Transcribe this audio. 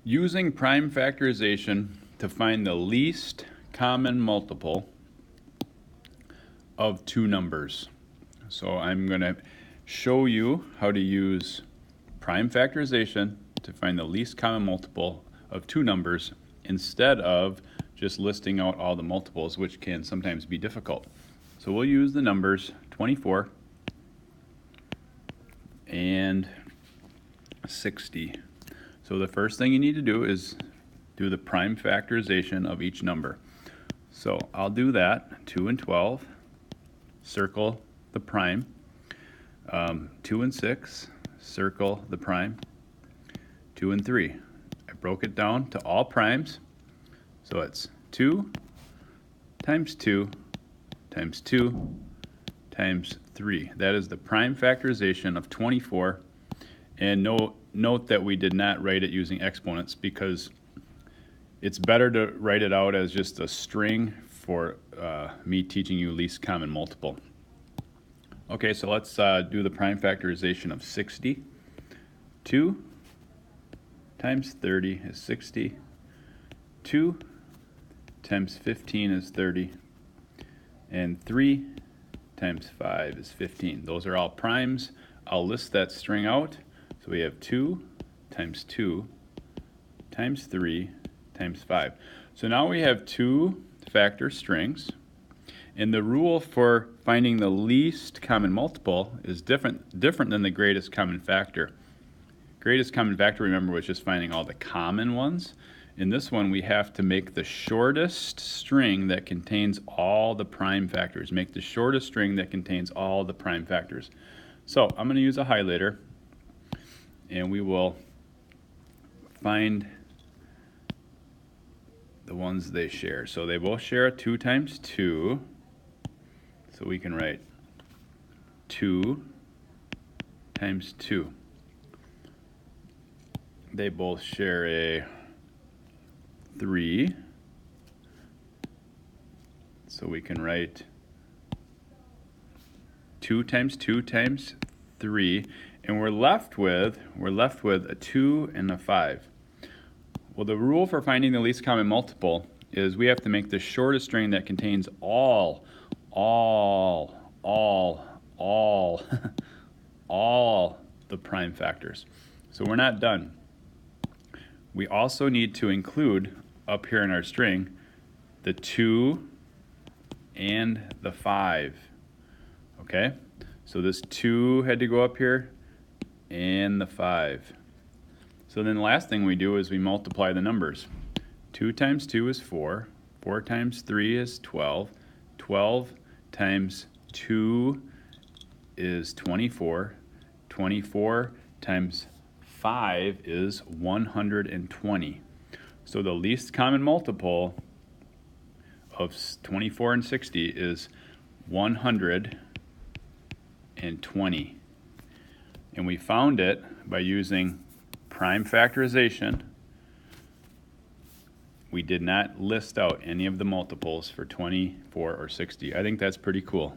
Using prime factorization to find the least common multiple of two numbers. So I'm going to show you how to use prime factorization to find the least common multiple of two numbers instead of just listing out all the multiples, which can sometimes be difficult. So we'll use the numbers 24 and 60. So the first thing you need to do is do the prime factorization of each number. So I'll do that. 2 and 12, circle the prime. 2 and 6, circle the prime. 2 and 3. I broke it down to all primes. So it's 2 times 2 times 2 times 3. That is the prime factorization of 24. And note that we did not write it using exponents because it's better to write it out as just a string for me teaching you least common multiple. Okay, so let's do the prime factorization of 60. 2 times 30 is 60. 2 times 15 is 30. And 3 times 5 is 15. Those are all primes. I'll list that string out. So we have 2 times 2 times 3 times 5. So now we have two factor strings. And the rule for finding the least common multiple is different than the greatest common factor. Greatest common factor, remember, was just finding all the common ones. In this one, we have to make the shortest string that contains all the prime factors. Make the shortest string that contains all the prime factors. So I'm going to use a highlighter, and we will find the ones they share. So they both share a 2 times 2. So we can write 2 times 2. They both share a 3. So we can write 2 times 2 times 3. And we're left with a 2 and a 5. Well, the rule for finding the least common multiple is we have to make the shortest string that contains all the prime factors. So we're not done. We also need to include up here in our string the 2 and the 5. Okay? So this 2 had to go up here and the 5. So then the last thing we do is we multiply the numbers. 2 times 2 is 4. 4 times 3 is 12. 12 times 2 is 24. 24 times 5 is 120. So the least common multiple of 24 and 60 is 120. And we found it by using prime factorization. We did not list out any of the multiples for 24 or 60. I think that's pretty cool.